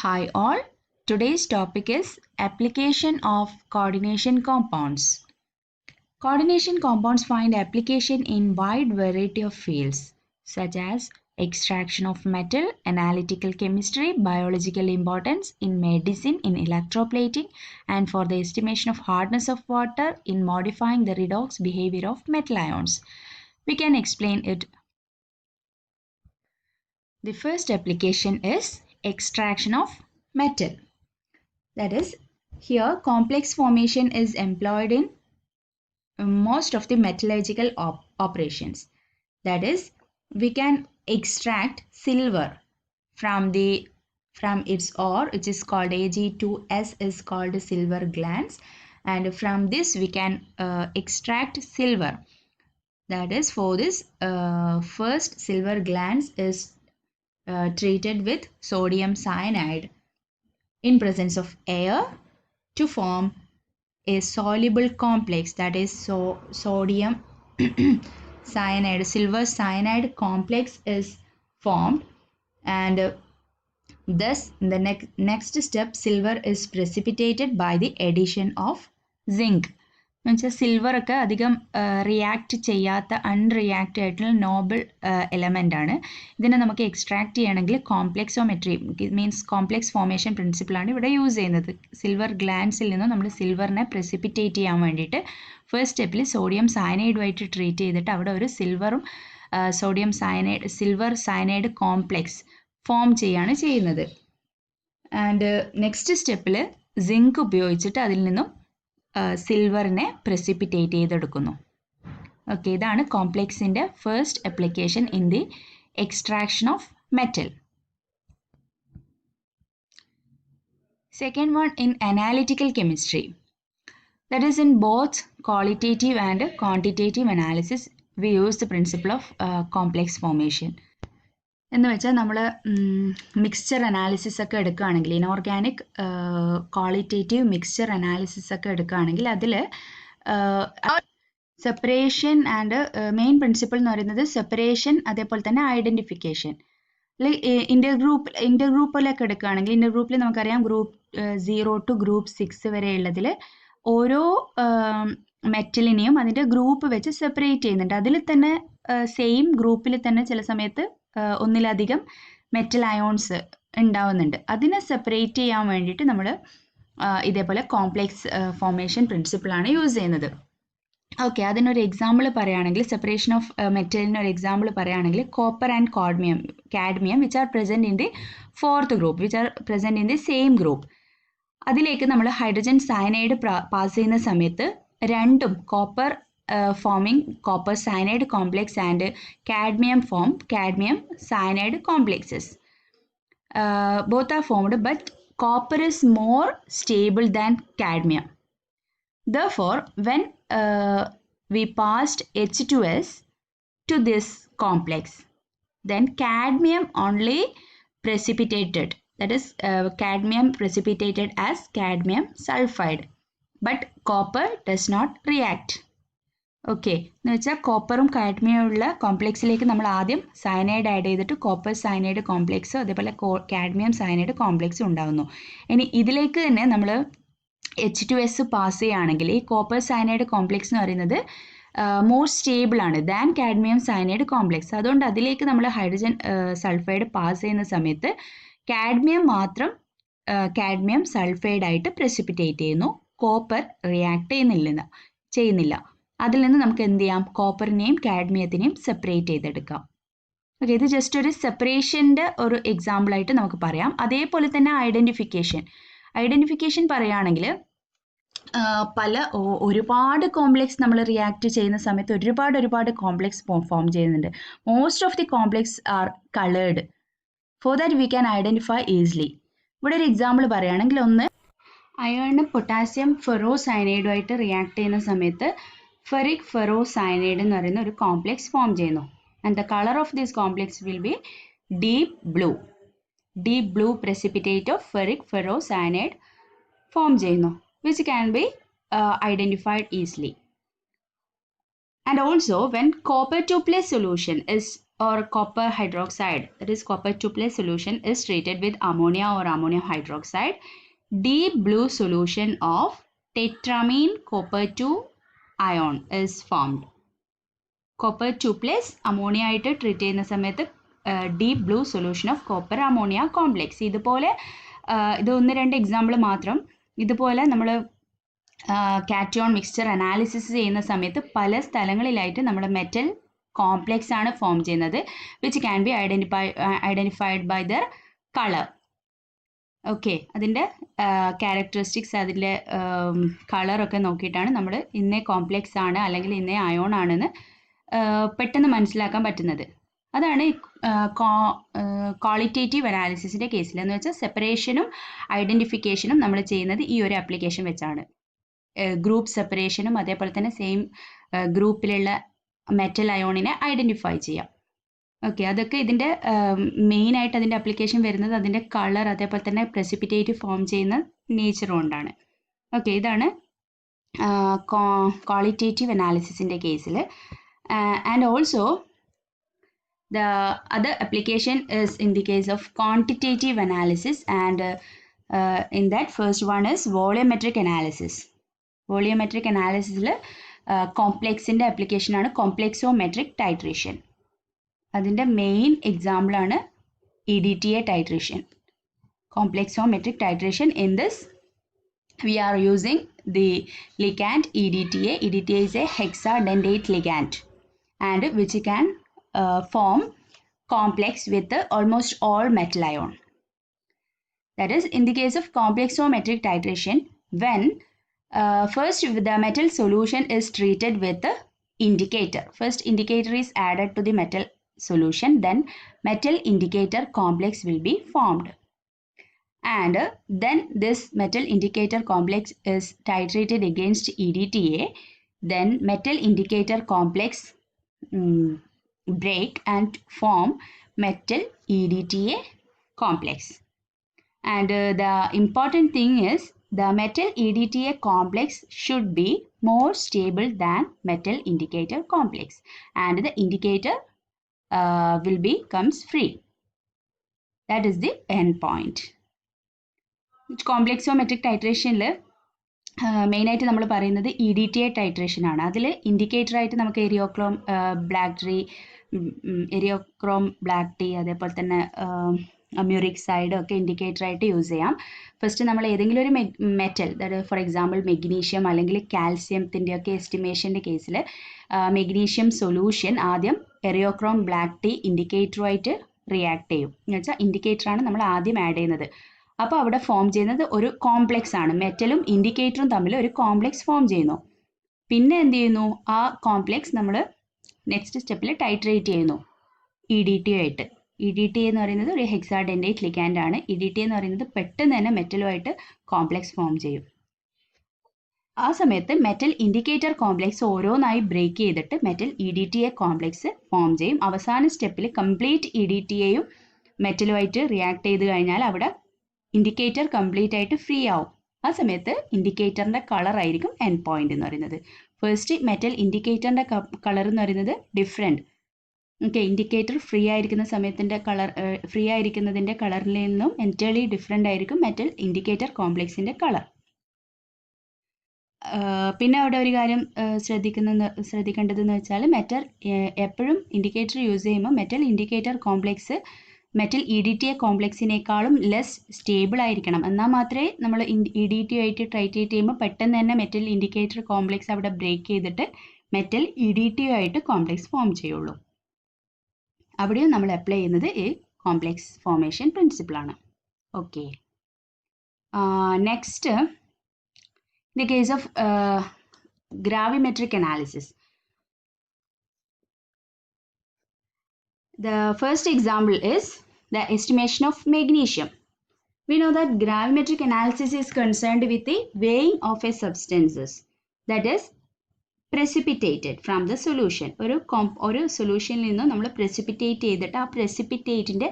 Hi all, today's topic is application of coordination compounds. Coordination compounds find application in wide variety of fields such as extraction of metal, analytical chemistry, biological importance in medicine, in electroplating, and for the estimation of hardness of water in modifying the redox behavior of metal ions. We can explain it. The first application is extraction of metal. That is, here complex formation is employed in most of the metallurgical operations. That is, we can extract silver from its ore, which is called Ag2S, is called silver glans, and from this we can extract silver. That is, for this first silver glans is treated with sodium cyanide in presence of air to form a soluble complex, that is sodium cyanide, silver cyanide complex is formed, and thus in the next step silver is precipitated by the addition of zinc. എന്നുവെച്ചാൽ silver ഒക്കെ അധികം react ചെയ്യാത്ത അൺറിയാക്ട് ആയിട്ടുള്ള Noble element ആണ്. ഇതിനെ നമുക്ക് extract ചെയ്യണമെങ്കിൽ കോംപ്ലെക്സോമെട്രി means complex formation പ്രിൻസിപ്പിളാണ് ഇവിടെ യൂസ് ചെയ്യുന്നത്. സിൽവർ ഗ്ലാൻസിൽ നിന്നും നമ്മൾ സിൽവറിനെ പ്രെസിപ്പിറ്റേറ്റ് ചെയ്യാൻ വേണ്ടിയിട്ട് ഫസ്റ്റ് സ്റ്റെപ്പിൽ സോഡിയം സയനൈഡുമായിട്ട് ട്രീറ്റ് ചെയ്തിട്ട് അവിടെ ഒരു സിൽവറും sodium cyanide silver cyanide complex form ചെയ്യാണ് ചെയ്യുന്നത്. ആൻഡ് നെക്സ്റ്റ് സ്റ്റെപ്പിൽ സിങ്ക് ഉപയോഗിച്ചിട്ട് അതിൽ നിന്നും സിൽവറിനെ പ്രസിപ്പിറ്റേറ്റ് ചെയ്തെടുക്കുന്നു. ഓക്കെ, ഇതാണ് കോംപ്ലെക്സിൻ്റെ first application in the extraction of metal. Second one in analytical chemistry. That is in both qualitative and quantitative analysis we use the principle of complex formation. എന്ന് വെച്ചാൽ നമ്മൾ മിക്സ്ചർ അനാലിസിസ് ഒക്കെ എടുക്കുകയാണെങ്കിൽ inorganic qualitative mixture analysis ഒക്കെ എടുക്കുകയാണെങ്കിൽ അതിൽ separation and main principle എന്ന് പറയുന്നത് സെപ്പറേഷൻ, അതേപോലെ തന്നെ ഐഡൻറ്റിഫിക്കേഷൻ. ഇന്റർ ഗ്രൂപ്പിലൊക്കെ എടുക്കുകയാണെങ്കിൽ ഇന്റർ ഗ്രൂപ്പിൽ നമുക്കറിയാം ഗ്രൂപ്പ് 0 to ഗ്രൂപ്പ് 6 വരെ ഉള്ളതിൽ ഓരോ മെറ്റലിനെയും അതിൻ്റെ ഗ്രൂപ്പ് വെച്ച് സെപ്പറേറ്റ് ചെയ്യുന്നുണ്ട്. അതിൽ തന്നെ സെയിം ഗ്രൂപ്പിൽ തന്നെ ചില സമയത്ത് ഒന്നിലധികം മെറ്റൽ അയോൺസ് ഉണ്ടാവുന്നുണ്ട്. അതിനെ സെപ്പറേറ്റ് ചെയ്യാൻ വേണ്ടിയിട്ട് നമ്മൾ ഇതേപോലെ കോംപ്ലെക്സ് ഫോർമേഷൻ പ്രിൻസിപ്പിളാണ് യൂസ് ചെയ്യുന്നത്. ഓക്കെ, അതിനൊരു എക്സാമ്പിൾ പറയുകയാണെങ്കിൽ സെപ്പറേഷൻ ഓഫ് മെറ്റലിന് ഒരു എക്സാമ്പിൾ പറയുകയാണെങ്കിൽ copper and cadmium which are present in the fourth group, which are present in the same group. അതിലേക്ക് നമ്മൾ ഹൈഡ്രജൻ സയനൈഡ് പാസ് ചെയ്യുന്ന സമയത്ത് രണ്ടും copper forming copper cyanide complex and cadmium form cadmium cyanide complexes. Both are formed, but copper is more stable than cadmium. Therefore, when we passed H2S to this complex, then cadmium only precipitated, that is cadmium precipitated as cadmium sulfide, but copper does not react. Okay, എന്ന് വെച്ചാൽ കോപ്പറും cadmium ഉള്ള കോംപ്ലെക്സിലേക്ക് നമ്മൾ ആദ്യം cyanide add ചെയ്തിട്ട് copper cyanide കോംപ്ലെക്സും അതേപോലെ cadmium cyanide കോംപ്ലെക്സും ഉണ്ടാകുന്നു. ഇനി ഇതിലേക്ക് തന്നെ നമ്മൾ H2S പാസ് ചെയ്യുകയാണെങ്കിൽ ഈ കോപ്പർ സയനൈഡ് കോംപ്ലെക്സ് എന്ന് പറയുന്നത് മോർ സ്റ്റേബിൾ ആണ് ദാൻ കാഡ്മിയം സയനൈഡ് കോംപ്ലെക്സ്. അതുകൊണ്ട് അതിലേക്ക് നമ്മൾ ഹൈഡ്രജൻ സൾഫൈഡ് പാസ് ചെയ്യുന്ന സമയത്ത് കാഡ്മിയം മാത്രം കാഡ്മിയം സൾഫൈഡ് ആയിട്ട് പ്രസിപ്പിറ്റേറ്റ് ചെയ്യുന്നു, കോപ്പർ റിയാക്ട് ചെയ്യുന്നില്ല. അതിൽ നിന്ന് നമുക്ക് എന്ത് ചെയ്യാം, കോപ്പറിനെയും കാഡ്മിയത്തിനെയും സെപ്പറേറ്റ് ചെയ്തെടുക്കാം. ഓക്കെ, ഇത് ജസ്റ്റ് ഒരു സെപ്പറേഷൻ്റെ ഒരു എക്സാമ്പിളായിട്ട് നമുക്ക് പറയാം. അതേപോലെ തന്നെ ഐഡൻറ്റിഫിക്കേഷൻ പറയുകയാണെങ്കിൽ ഒരുപാട് കോംപ്ലെക്സ് നമ്മൾ റിയാക്ട് ചെയ്യുന്ന സമയത്ത് ഒരുപാട് കോംപ്ലെക്സ് ഫോം ചെയ്യുന്നുണ്ട്. Most of the complex R coloured. For that we can identify easily. ഇവിടെ ഒരു എക്സാമ്പിൾ പറയുകയാണെങ്കിൽ ഒന്ന് അയേണിന് പൊട്ടാസ്യം ഫെറോസയനൈഡുമായിട്ട് റിയാക്ട് ചെയ്യുന്ന സമയത്ത് ഫെറിക് ഫെറോസയനൈഡ് എന്ന് പറയുന്ന ഒരു കോംപ്ലെക്സ് ഫോം ചെയ്യുന്നു. And the colour of this complex will be deep blue precipitate of ferric ferrocyanide form ചെയ്യുന്നു, which can be identified easily. And also when copper 2+ solution is or copper hydroxide, that is copper 2+ solution, is treated with ammonia or ammonium hydroxide, deep blue solution of tetramine copper 2 ion is formed. Copper 2+ ammonia ആയിട്ട് treat ചെയ്യുന്ന സമയത്ത് deep blue solution of copper ammonia complex. ഇതുപോലെ ഇത് 1-2 example മാത്രം. ഇതുപോലെ നമ്മൾ cation mixture analysis ചെയ്യുന്ന സമയത്ത് പല സ്ഥലങ്ങളിലായിട്ട് നമ്മുടെ മെറ്റൽ കോംപ്ലെക്സ് ആണ് ഫോം ചെയ്യുന്നത്, which can be identified by their colour. Okay, അതിൻ്റെ ക്യാരക്ടറിസ്റ്റിക്സ്, അതിൻ്റെ കളറൊക്കെ നോക്കിയിട്ടാണ് നമ്മൾ ഇന്നേ കോംപ്ലെക്സ് ആണ് അല്ലെങ്കിൽ ഇന്നേ അയോൺ ആണെന്ന് പെട്ടെന്ന് മനസ്സിലാക്കാൻ പറ്റുന്നത്. അതാണ് ക്വാളിറ്റേറ്റീവ് അനാലിസിസിൻ്റെ കേസിൽ. എന്ന് വെച്ചാൽ സെപ്പറേഷനും ഐഡൻറ്റിഫിക്കേഷനും നമ്മൾ ചെയ്യുന്നത് ഈ ഒരു ആപ്ലിക്കേഷൻ വെച്ചാണ്. ഗ്രൂപ്പ് സെപ്പറേഷനും അതേപോലെ തന്നെ സെയിം ഗ്രൂപ്പിലുള്ള മെറ്റൽ അയോണിനെ ഐഡൻറ്റിഫൈ ചെയ്യാം. ഓക്കെ, അതൊക്കെ ഇതിൻ്റെ മെയിനായിട്ട് അതിൻ്റെ ആപ്ലിക്കേഷൻ വരുന്നത് അതിൻ്റെ കളർ അതേപോലെ തന്നെ പ്രസിപ്പിറ്റേറ്റ് ഫോം ചെയ്യുന്ന നേച്ചർ കൊണ്ടാണ്. ഓക്കെ, ഇതാണ് ക്വാളിറ്റേറ്റീവ് അനാലിസിസിൻ്റെ കേസിൽ. And also the other application is in the case of quantitative analysis, and in that first one is volumetric analysis. Volumetric analysis il complex inde application aanu complexometric titration. Adinte main example aanu EDTA titration. Complexometric titration, in this we are using the ligand EDTA. EDTA is a hexadentate ligand and which can form complex with almost all metal ion. That is, in the case of complexometric titration, when first the metal solution is treated with the indicator. First indicator is added to the metal solution, then metal indicator complex will be formed. And then this metal indicator complex is titrated against EDTA. Then metal indicator complex break and form metal EDTA complex. And the important thing is the metal EDTA complex should be more stable than metal indicator complex, and the indicator will becomes free. That is the end point. കോംപ്ലെക്സോമെട്രിക് ടൈട്രേഷനിൽ മെയിനായിട്ട് നമ്മൾ പറയുന്നത് EDTA titration ആണ്. അതിൽ ഇൻഡിക്കേറ്ററായിട്ട് നമുക്ക് എരിയോക്രോം black tea അതേപോലെ തന്നെ മ്യൂറിക് side ഒക്കെ ഇൻഡിക്കേറ്ററായിട്ട് use ചെയ്യാം. ഫസ്റ്റ് നമ്മൾ ഏതെങ്കിലും ഒരു മെറ്റൽ, അതായത് ഫോർ എക്സാമ്പിൾ മെഗ്നീഷ്യം അല്ലെങ്കിൽ കാൽസ്യത്തിൻ്റെ ഒക്കെ എസ്റ്റിമേഷൻ്റെ കേസിൽ മെഗ്നീഷ്യം സൊല്യൂഷൻ ആദ്യം എറിയോക്രോം ബ്ലാക്ക് ടീ ഇൻഡിക്കേറ്ററുമായിട്ട് റിയാക്ട് ചെയ്യും. എന്ന് വെച്ചാൽ ഇൻഡിക്കേറ്ററാണ് നമ്മൾ ആദ്യം ആഡ് ചെയ്യുന്നത്. അപ്പോൾ അവിടെ ഫോം ചെയ്യുന്നത് ഒരു കോംപ്ലെക്സ് ആണ്. മെറ്റലും ഇൻഡിക്കേറ്ററും തമ്മിൽ ഒരു കോംപ്ലെക്സ് ഫോം ചെയ്യുന്നു. പിന്നെ എന്ത് ചെയ്യുന്നു, ആ കോംപ്ലെക്സ് നമ്മൾ നെക്സ്റ്റ് സ്റ്റെപ്പിൽ ടൈട്രേറ്റ് ചെയ്യുന്നു EDTA ആയിട്ട്. EDTA എന്ന് പറയുന്നത് ഒരു ഹെക്സാഡെൻഡേറ്റ് ലിഗാൻഡ് ആണ്. EDTA എന്ന് പറയുന്നത് പെട്ടെന്ന് തന്നെ മെറ്റലുമായിട്ട് കോംപ്ലെക്സ് ഫോം ചെയ്യും. ആ സമയത്ത് മെറ്റൽ ഇൻഡിക്കേറ്റർ കോംപ്ലെക്സ് ഓരോന്നായി ബ്രേക്ക് ചെയ്തിട്ട് മെറ്റൽ EDTA കോംപ്ലെക്സ് ഫോം ചെയ്യും. അവസാന സ്റ്റെപ്പിൽ കംപ്ലീറ്റ് EDTA-യും മെറ്റലുമായിട്ട് റിയാക്ട് ചെയ്ത് കഴിഞ്ഞാൽ അവിടെ ഇൻഡിക്കേറ്റർ കംപ്ലീറ്റ് ആയിട്ട് ഫ്രീ ആവും. ആ സമയത്ത് ഇൻഡിക്കേറ്ററിൻ്റെ കളർ ആയിരിക്കും എൻഡ് പോയിന്റ് എന്ന് പറയുന്നത്. ഫസ്റ്റ് മെറ്റൽ ഇൻഡിക്കേറ്ററിൻ്റെ കളർ എന്ന് പറയുന്നത് ഡിഫറെൻറ്റ്. ഓക്കെ, ഇൻഡിക്കേറ്റർ ഫ്രീ ആയിരിക്കുന്ന സമയത്തിൻ്റെ കളർ, ഫ്രീ ആയിരിക്കുന്നതിൻ്റെ കളറിൽ നിന്നും എൻറ്റയർലി ഡിഫറെൻ്റ് ആയിരിക്കും മെറ്റൽ ഇൻഡിക്കേറ്റർ കോംപ്ലെക്സിൻ്റെ കളർ. പിന്നെ അവിടെ ഒരു കാര്യം ശ്രദ്ധിക്കേണ്ടതെന്ന് വെച്ചാൽ മെറ്റൽ എപ്പോഴും ഇൻഡിക്കേറ്റർ യൂസ് ചെയ്യുമ്പോൾ metal indicator complex metal EDTA കോംപ്ലെക്സിനേക്കാളും ലെസ് സ്റ്റേബിൾ ആയിരിക്കണം. എന്നാൽ മാത്രമേ നമ്മൾ EDTA ആയിട്ട് ട്രൈറ്റേറ്റ് ചെയ്യുമ്പോൾ പെട്ടെന്ന് തന്നെ മെറ്റൽ ഇൻഡിക്കേറ്റർ കോംപ്ലെക്സ് അവിടെ ബ്രേക്ക് ചെയ്തിട്ട് മെറ്റൽ EDTA ആയിട്ട് കോംപ്ലെക്സ് ഫോം ചെയ്യുള്ളൂ. അവിടെയും നമ്മൾ അപ്ലൈ ചെയ്യുന്നത് ഈ കോംപ്ലെക്സ് ഫോർമേഷൻ പ്രിൻസിപ്പിളാണ്. Okay, next in the case of gravimetric analysis. The first example is the estimation of magnesium. We know that gravimetric analysis is concerned with the weighing of a substances that is precipitated from the solution. ഒരു സൊല്യൂഷനിൽ നിന്ന് നമ്മൾ precipitate ചെയ്തിട്ട് ആ precipitateൻ്റെ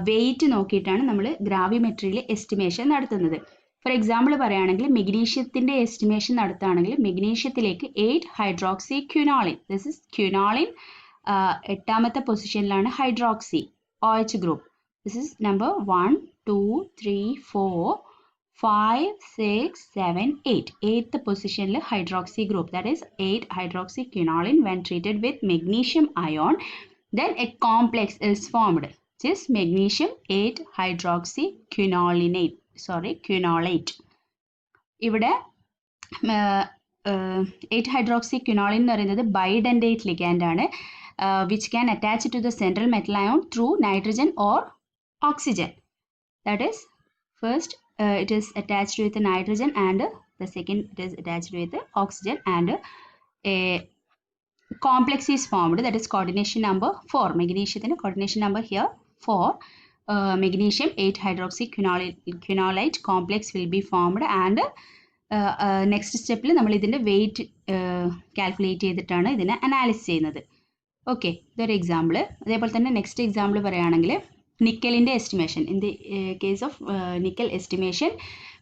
weight നോക്കിയിട്ടാണ് നമ്മൾ ഗ്രാവിമെട്രിയിൽ estimation നടത്തുന്നത്. ഫോർ എക്സാമ്പിൾ പറയുകയാണെങ്കിൽ മെഗ്നീഷ്യത്തിൻ്റെ എസ്റ്റിമേഷൻ നടത്തുകയാണെങ്കിൽ മെഗ്നീഷ്യത്തിലേക്ക് 8 hydroxy quinoline, this is quinoline എട്ടാമത്തെ പൊസിഷനിലാണ് hydroxy OH group. This is number 1 2 3 4 5 6 7 8. Eighth പൊസിഷനിൽ hydroxy group, that is 8 hydroxyquinoline when treated with magnesium ion, then a complex is formed, which is magnesium 8 hydroxyquinolinate, quinolate. ഇവിടെ 8 hydroxyquinoline എന്ന് പറയുന്നത് ബൈഡൻഡേറ്റ് ligand ആണ്, which can attach to the central metal ion through nitrogen or oxygen. That is, first it is attached with the nitrogen and the second it is attached with the oxygen, and a complex is formed, that is coordination number 4. Magnesium coordination number here 4. Magnesium 8 hydroxyquinolate complex will be formed, and next സ്റ്റെപ്പിൽ നമ്മൾ ഇതിൻ്റെ wait calculate ചെയ്തിട്ടാണ് ഇതിനെ analysis ചെയ്യുന്നത്. Okay, ഇതൊരു example. അതേപോലെ തന്നെ next example പറയുകയാണെങ്കിൽ നിക്കലിൻ്റെ estimation. In the case of nickel estimation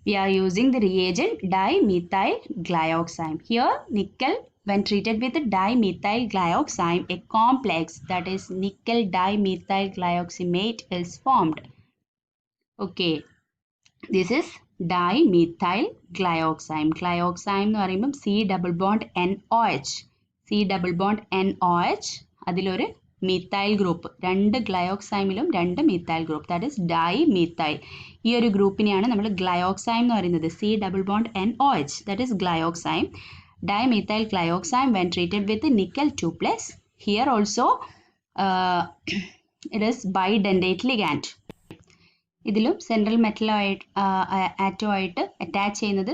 we are using the reagent dimethyl glyoxime. Here nickel, when treated with dimethyl glyoxime, a complex, that is nickel dimethyl glyoximate, is formed. Okay, this is dimethyl glyoxime. Glyoxime എന്ന് പറയുമ്പം C double bond NOH. C double bond NOH, അതിലൊരു methyl group, രണ്ട് ഗ്ലയോക്സൈമിലും രണ്ട് methyl group, that is dimethyl. ഈ ഒരു ഗ്രൂപ്പിനെയാണ് നമ്മൾ ഗ്ലയോക്സൈം എന്ന് പറയുന്നത്. C double bond NOH, that is glyoxime. Dimethyl glyoxime when treated with nickel 2+. Here also it is bidentate ligand. ഇതിലും central മെറ്റലുമായിട്ട് ആറ്റോമായിട്ട് അറ്റാച്ച് ചെയ്യുന്നത്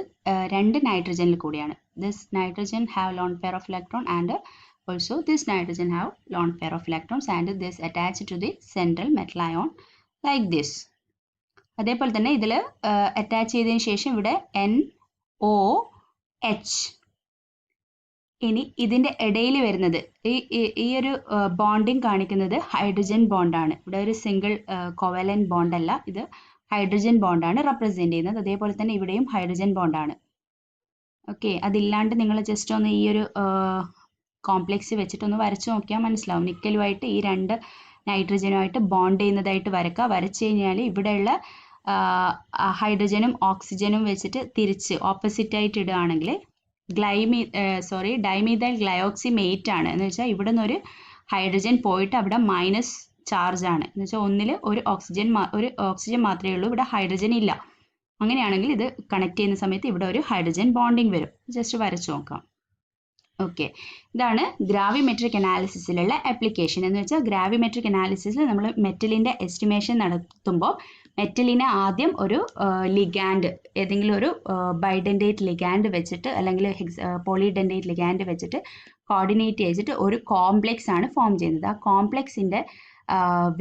രണ്ട് നൈട്രജനിൽ കൂടിയാണ്. This nitrogen have lone pair of electron and also this nitrogen have lone pair of electrons and this attach to the central metal ion like this. അതേപോലെ തന്നെ ഇതിൽ അറ്റാച്ച് ചെയ്തതിന് ശേഷം ഇവിടെ NOH. ഇനി ഇതിൻ്റെ ഇടയിൽ വരുന്നത് ഈ ഒരു ബോണ്ടിങ് കാണിക്കുന്നത് ഹൈഡ്രജൻ ബോണ്ടാണ്. ഇവിടെ ഒരു സിംഗിൾ കോവലൻ ബോണ്ടല്ല, ഇത് ഹൈഡ്രജൻ ബോണ്ടാണ് റെപ്രസെൻറ്റ് ചെയ്യുന്നത്. അതേപോലെ തന്നെ ഇവിടെയും ഹൈഡ്രജൻ ബോണ്ടാണ്. ഓക്കെ, അതില്ലാണ്ട് നിങ്ങൾ ജസ്റ്റ് ഒന്ന് ഈ ഒരു കോംപ്ലക്സ് വെച്ചിട്ടൊന്ന് വരച്ച് നോക്കിയാൽ മനസ്സിലാവും. നിക്കലുമായിട്ട് ഈ രണ്ട് നൈട്രജനുമായിട്ട് ബോണ്ട് ചെയ്യുന്നതായിട്ട് വരക്കുക. വരച്ച് കഴിഞ്ഞാൽ ഇവിടെയുള്ള ഹൈഡ്രജനും ഓക്സിജനും വെച്ചിട്ട് തിരിച്ച് ഓപ്പോസിറ്റായിട്ട് ഇടുകയാണെങ്കിൽ ഡൈമീഥൈൽ ഗ്ലയോക്സിമേറ്റ് ആണ്. എന്ന് വെച്ചാൽ ഇവിടെ നിന്നൊരു ഹൈഡ്രജൻ പോയിട്ട് അവിടെ മൈനസ് ചാർജ് ആണ്. എന്ന് വെച്ചാൽ ഒന്നിൽ ഒരു ഓക്സിജൻ മാത്രമേ ഉള്ളൂ, ഇവിടെ ഹൈഡ്രജൻ ഇല്ല. അങ്ങനെയാണെങ്കിൽ ഇത് കണക്ട് ചെയ്യുന്ന സമയത്ത് ഇവിടെ ഒരു ഹൈഡ്രജൻ ബോണ്ടിങ് വരും. ജസ്റ്റ് വരച്ചു നോക്കാം. ഓക്കെ, ഇതാണ് ഗ്രാവിമെട്രിക് അനാലിസിസിലുള്ള ആപ്ലിക്കേഷൻ. എന്ന് വെച്ചാൽ ഗ്രാവിമെട്രിക് അനാലിസിസിൽ നമ്മൾ മെറ്റലിൻ്റെ എസ്റ്റിമേഷൻ നടത്തുമ്പോൾ മെറ്റലിനെ ആദ്യം ഒരു ലിഗാൻഡ്, ഏതെങ്കിലും ഒരു ബൈഡൻഡേറ്റ് ലിഗാൻഡ് വെച്ചിട്ട് അല്ലെങ്കിൽ പോളിഡൻഡേറ്റ് ലിഗാൻഡ് വെച്ചിട്ട് കോർഡിനേറ്റ് ചെയ്തിട്ട് ഒരു കോംപ്ലെക്സ് ആണ് ഫോം ചെയ്യുന്നത്. ആ കോംപ്ലെക്സിൻ്റെ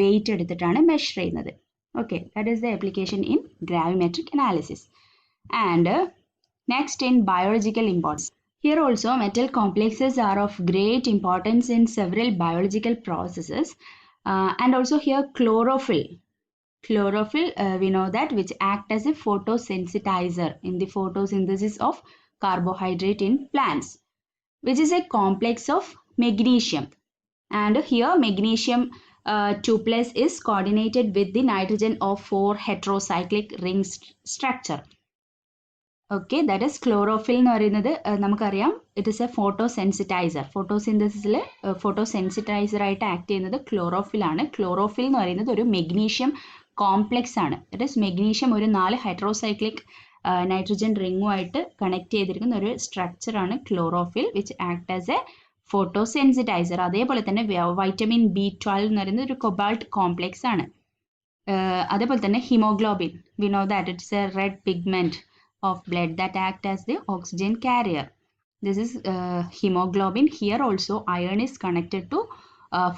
വെയിറ്റ് എടുത്തിട്ടാണ് മെഷർ ചെയ്യുന്നത്. Okay, that is the application in gravimetric analysis. And next in biological importance. Here also metal complexes are of great importance in several biological processes, and also here chlorophyll, we know that, which act as a photosensitizer in the photosynthesis of carbohydrate in plants, which is a complex of magnesium. And here magnesium 2+ is coordinated with the nitrogen of 4 heterocyclic ring structure. Okay, that is chlorophyll എന്ന് പറയുന്നത് നമുക്കറിയാം, it is a photosensitiser. ഫോട്ടോസിന്തസിസിൽ photosensitiser ആയിട്ട് act ചെയ്യുന്നത് ക്ലോറോഫിലാണ്. Chlorophyll എന്ന് പറയുന്നത് ഒരു മെഗ്നീഷ്യം കോംപ്ലെക്സ് ആണ്. ദാറ്റ് ഈസ് മെഗ്നീഷ്യം ഒരു 4 ഹൈഡ്രോസൈക്ലിക് നൈട്രജൻ റിങ്ങുമായിട്ട് കണക്ട് ചെയ്തിരിക്കുന്ന ഒരു സ്ട്രക്ചറാണ് chlorophyll, which act as a photosensitiser. അതേപോലെ തന്നെ വൈറ്റമിൻ B12 എന്ന് പറയുന്നത് ഒരു കൊബാൾട്ട് കോംപ്ലെക്സ് ആണ്. അതേപോലെ തന്നെ haemoglobin, we know that it's A red pigment of blood that act as the oxygen carrier. This is hemoglobin. Here also iron is connected to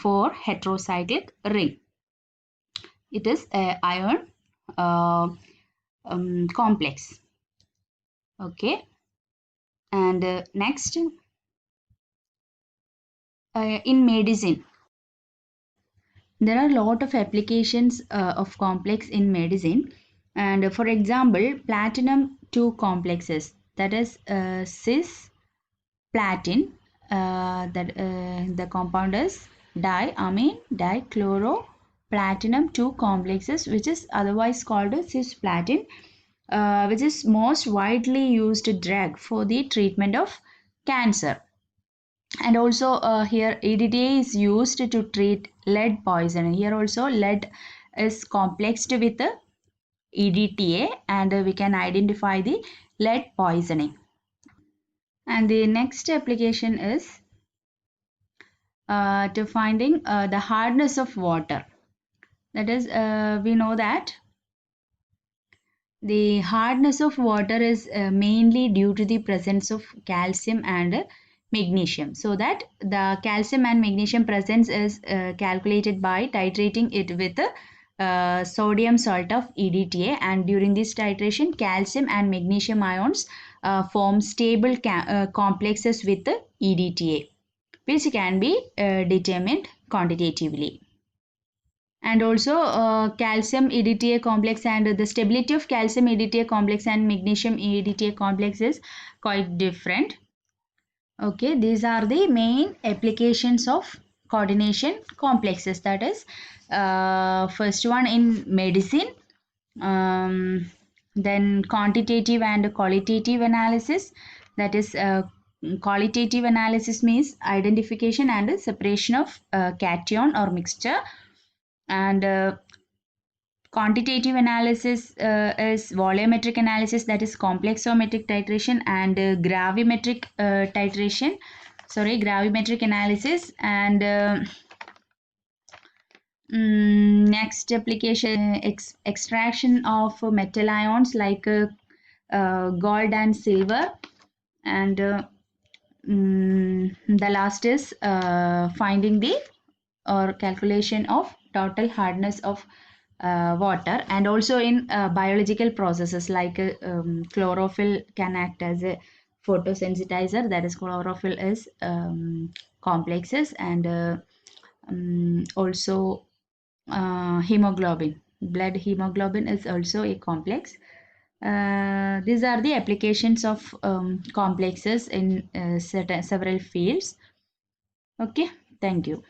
4 heterocyclic ring. It is a iron complex. Okay, and next in medicine there are a lot of applications of complex in medicine. And for example, platinum 2 complexes, that is cis platin, that the compound is diamine dichloroplatinum 2 complexes, which is otherwise called cisplatin, which is most widely used drug for the treatment of cancer. And also here EDTA is used to treat lead poisoning. Here also lead is complexed with the EDTA, and we can identify the lead poisoning. And the next application is to finding the hardness of water. That is, we know that the hardness of water is mainly due to the presence of calcium and magnesium. So that the calcium and magnesium presence is calculated by titrating it with sodium salt of EDTA, and during this titration calcium and magnesium ions form stable complexes with the EDTA, which can be determined quantitatively. And also calcium EDTA complex and the stability of calcium EDTA complex and magnesium EDTA complex is quite different. Okay, these are the main applications of coordination complexes. That is, first one in medicine, then quantitative and qualitative analysis. That is, qualitative analysis means identification and separation of cation or mixture, and quantitative analysis is volumetric analysis, that is complexometric titration, and gravimetric gravimetric analysis. And next application, extraction of metal ions like gold and silver. And the last is finding the or calculation of total hardness of water. And also in biological processes like chlorophyll can act as a photosensitizer, that is chlorophyll is complexes, and also hemoglobin, blood hemoglobin is also a complex. These are the applications of complexes in several fields. Okay, thank you.